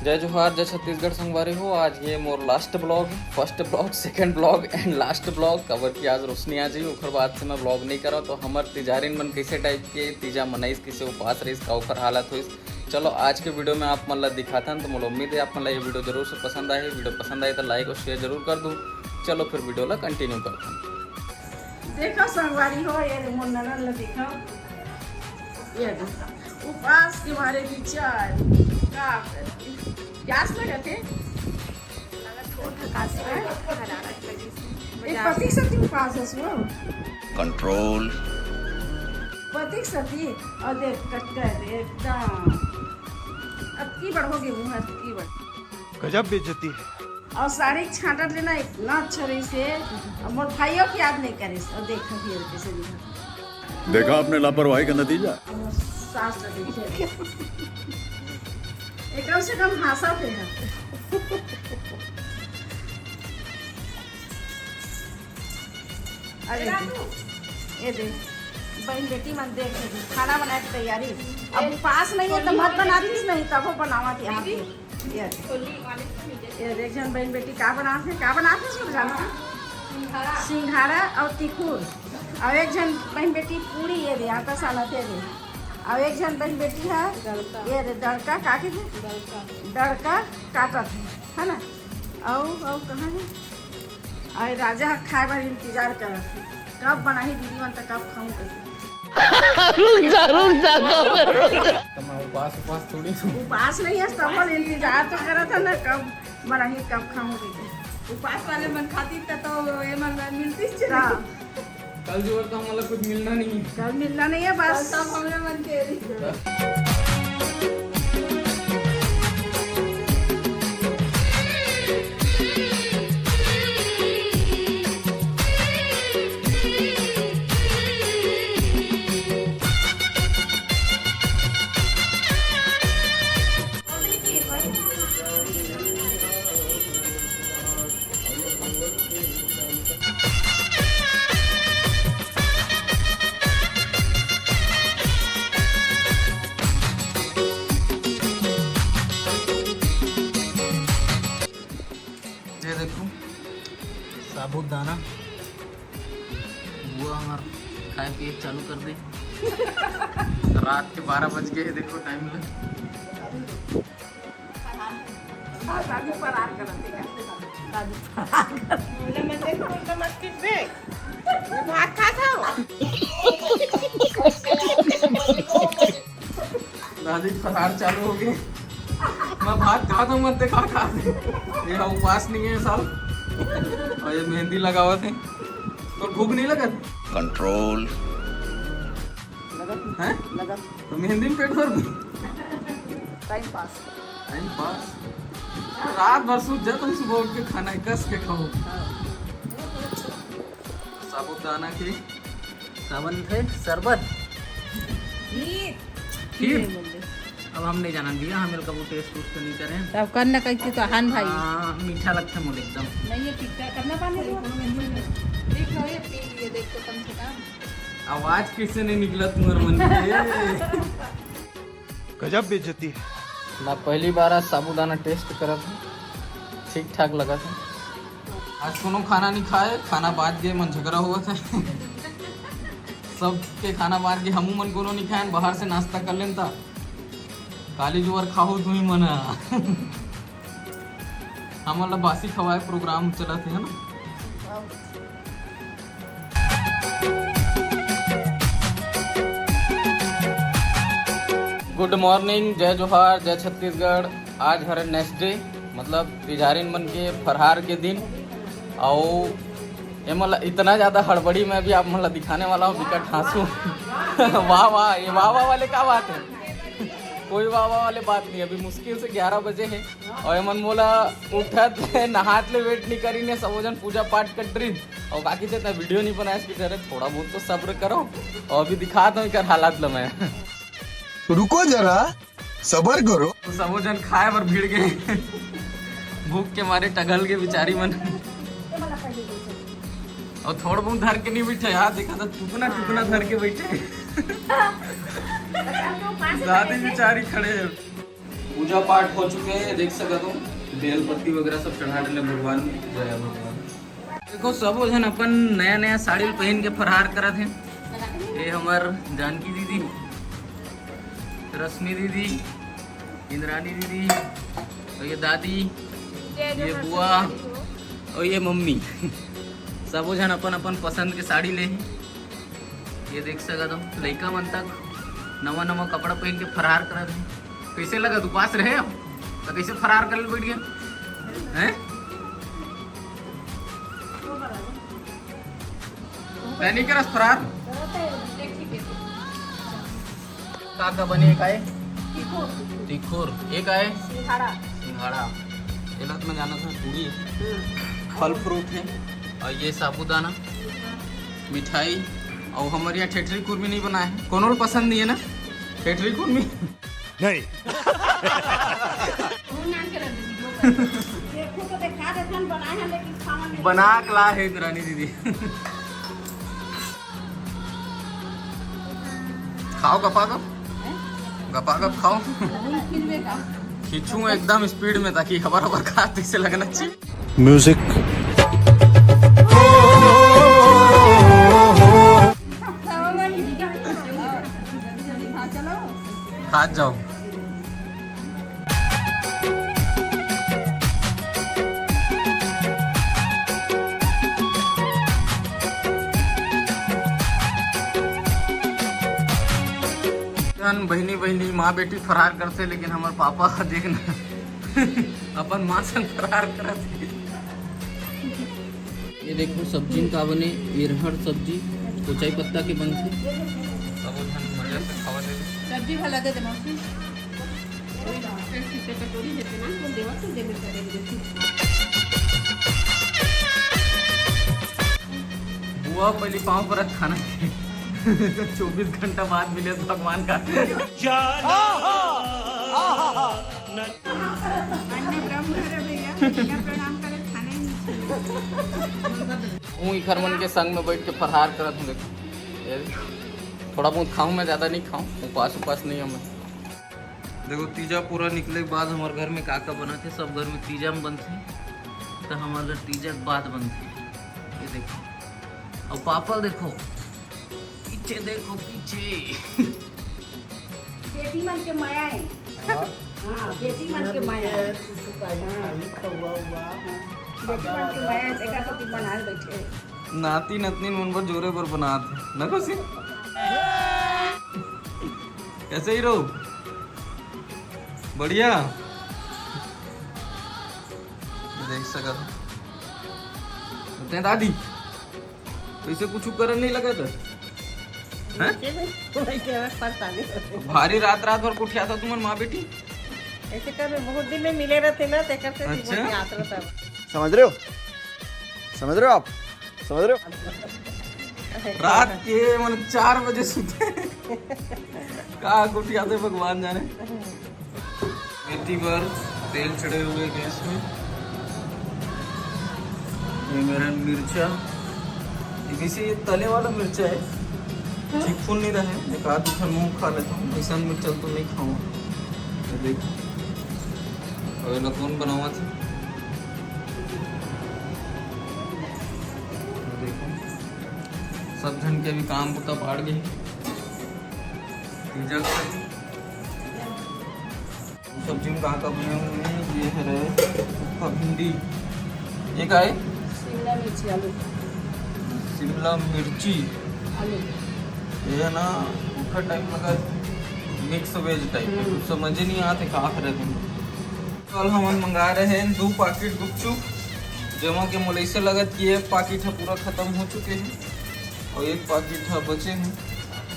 जय जोहार जय छत्तीसगढ़ संगवारी हो। आज ये मोर last blog, first blog, second blog and last blog cover की। आज रोशनी आ जी, ओखर बाद से मैं ब्लॉग नहीं करा। तो हमार तिजारिन मन कैसे टाइप के तीजा मनाइस, किसे उपास रहीस, का ओखर हालत हुई। चलो आज के वीडियो में आप मन ला दिखाता हूँ। तो मुझे उम्मीद है आप मन ला ये वीडियो जरूर से पसंद आए। वीडियो पसंद आए तो लाइक और शेयर जरूर कर दूँ। चलो फिर वीडियो ला कंटिन्यू करता हूँ। देखो संगवारी हो, ये मुन्नन ला देखो, ये देखो उपास के मारे विचार का प्यास लगते पति सती उपास है सो कंट्रोल पति सती और देख कट्टर एकदम अबकी बढ़ोगे मुँह अबकी बढ़ गजब बेइज्जती है। और साड़ी छांटा लेना इतना अच्छा रही से और मोर भाइयों की याद नहीं करे। और देखो फिर कैसे देखा आपने लापरवाही का नतीजा। सास लगे कम से कम हासा पे है। अरे ये देख बहन बेटी मन देख खाना बनाए की तैयारी। अब पास नहीं है तो मत बनाती नहीं, तब वो बनावा थी आप। ये देख जन बहन बेटी का बनाते सब जाना सिंघाड़ा और तिखुर। और एक जन बहन बेटी पूरी ये दे आटा साना थे दे। और एक जन बहन बेटी है ये डड़का काटे थे, डड़का काटा है ना। और कहाँ है और राजा खाए बार इंतजार कर कब बनाही दीदी मन तक कब खाऊं कैसे। उपास थोड़ी उपास नहीं है, सब इंतजार तो करा था ना कब बनाही कब खाऊं कैसे। उपास वाले मन खाती तो ये मन मिलती हाँ कल जो तो हमारा कुछ मिलना नहीं, कल मिलना नहीं है बस। सब हमरे मन के साबुदाना बुआ हमार खाए पिए चालू कर दे। रात के 12 बज गए, देखो टाइम में। दादी पर आर करते हैं दादी मैं देखो उनका मत किस दे भात खा था दादी फरार चालू हो गए। मैं भात खाता हूँ, मत देखा खा दे। ये उपवास नहीं है साल। और ये मेहंदी लगावा थे तो भूख नहीं लगा कंट्रोल है लगा तो मेहंदी में पेट भर दूं। टाइम पास रात भर सूझ जा, तुम सुबह उठ के खाना कस के खाओ। साबुदाना की सावन थे शरबत खीर। अब हम नहीं जाना दिया, हमें कबू टेस्ट तो नहीं करें। तब करना कैसे तो हान भाई मीठा लगता है मुझे एकदम। नहीं ये टिक्का करना पाने देख लो ये पी लिए देख तो कम से कम आवाज किससे नहीं निकला तुम्हारे मन में। गजब बेइज्जती है। मैं पहली बार आज साबुदाना टेस्ट करा था, ठीक ठाक लगा था। आज कोनो खाना नहीं खाए, खाना बाद के मन झगड़ा हुआ था। सब के खाना बाद के हमू मन कोनो नहीं खाए, बाहर से नाश्ता कर लेन था। काली जुआर खाओ तुम ही मना। हमारा बासी खवाए प्रोग्राम चला थे है ना। गुड मॉर्निंग, जय जोहार जय छत्तीसगढ़। आज हर नेक्स्ट डे, मतलब तिजारिन मन के फरहार के दिन। और ये मतलब इतना ज़्यादा हड़बड़ी में भी आप मतलब दिखाने वाला हूँ विकट हाँसू। वाह वाह, ये वाह वाह वाले क्या बात है। कोई वाह वाह वाले बात नहीं। अभी मुश्किल से 11 बजे हैं और मन मोला उठत नहात ले वेट नहीं करी ने सबोजन पूजा पाठ कर ड्री। और बाकी से वीडियो नहीं बनाया इसकी तरह, थोड़ा बहुत तो सब्र करो। और अभी दिखाता हूँ हालात ला मैं। रुको जरा सबर करो। तो सबोजन खाए पर भीड़ गए। भूख के मारे टगल के बेचारी मन। और थोड़ा बहुत धर के नहीं बैठे यार, देखा था टुकना टुकना धर के बैठे। दादी बेचारी खड़े पूजा पाठ हो चुके हैं, देख सका तुम बेल पत्ती वगैरह सब चढ़ा डाले भगवान में। जय भगवान। देखो सब जन अपन नया नया साड़ी पहन के फरार करत हैं। ये हमार जानकी दीदी, रश्मि दीदी, इंद्रानी दीदी, और ये दादी, ये बुआ और ये मम्मी सब जन अपन अपन पसंद के साड़ी ले हैं। ये देख सका तुम लड़का मन तक नवा नवा कपड़ा पहन के फरार करत हैं। कैसे लगा तू पास रहे अब तो कैसे फरार कर बैठ गया हैं? नहीं करस फरार का बने एक आए तिखुर, एक आए सिंघाड़ा। इलाक में जाना था पूरी फल फ्रूट है और ये साबूदाना मिठाई। और हमारे यहाँ ठेठरी कुर्मी नहीं बना है। कोनो पसंद नहीं है ना ठेठरी कुर्मी? नहीं। बना के ला है इंद्रानी दीदी। खाओ गपा खाओ। खींचू एकदम स्पीड में ताकि खबर खाते से लगना चाहिए। म्यूजिक। हाथ जाओ। बहनी माँ बेटी फरार करते, लेकिन हमारे पापा देखना अपन माँ संग फरार करते। ये देखो सब्जी का बने इरहड़ सब्जी कोचाई पत्ता के बनते सब मजा से खावा दे। सब्जी भला दे मौसी। बुआ पहले पाँव पर खाना 24 घंटा बाद मिले भगवान का। खरमन के संग में बैठ के फरहार करत हूँ। देखो थोड़ा बहुत खाऊं, मैं ज़्यादा नहीं खाऊं, उपास नहीं हूँ मैं। देखो तीजा पूरा निकले के बाद हमारे घर में काका बना थे। सब घर में तीजा में बनते तो हमारे घर तीजा के बाद बनते। ये देखो और पापड़ देखो पीछे, देखो पीछे बेटी मन के माया है। हाँ बेटी मन के माया है। देखा तो बना बैठे नाती नतनी मन पर जोरे पर बनाते न खुशी। कैसे ही रहो बढ़िया देख सका बताए दादी कैसे कुछ करन नहीं लगा था भारी रात भर कुठिया था तुम्हारे माँ बेटी ऐसे कर बहुत दिन में मिले रहते ना ते करते अच्छा? समझ रहे हो आप समझ रहे हो? रात के मतलब 4 बजे सुते कहा कुटिया थे भगवान जाने। मेथी पर तेल चढ़े हुए गैस में। ये मेरा मिर्चा, ये तले वाला मिर्चा है, चिकफुल नहीं रहे। एक आध दूसरा मुँह खा लेता हूँ, ऐसा मिर्चा तो नहीं खाऊंगा। देखो और कौन बनावा था सब जन के भी काम पुता पाड़ गए। सब्जी में कहाँ का बने हुए ये है भिंडी, ये का है शिमला मिर्ची आलू, ये है ना भूखा टाइप लगा मिक्स वेज टाइप। कुछ समझ ही नहीं आते कहाँ करे तुम। कल हम मंगा रहे हैं 2 पैकेट गुपचुप, जमा के मोल ऐसे लगत कि 1 पैकेट है पूरा खत्म हो चुके हैं और 1 पैकेट है बचे हैं।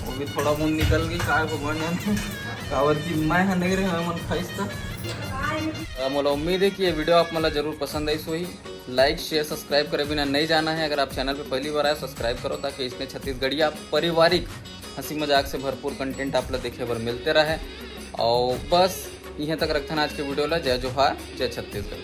वो भी थोड़ा बहुत निकल गई काय भगवान जानते कावर की मैं नहीं रहे मन खाइस था। मोला उम्मीद है कि ये वीडियो आप मला जरूर पसंद आई। सोई लाइक शेयर सब्सक्राइब करे बिना नहीं जाना है। अगर आप चैनल पे पहली बार आए सब्सक्राइब करो ताकि इसमें छत्तीसगढ़िया पारिवारिक हंसी मजाक से भरपूर कंटेंट आप लोग देखे बर मिलते रहे। और बस यहाँ तक रखना आज के वीडियो ला। जय जोहार, जय छत्तीसगढ़।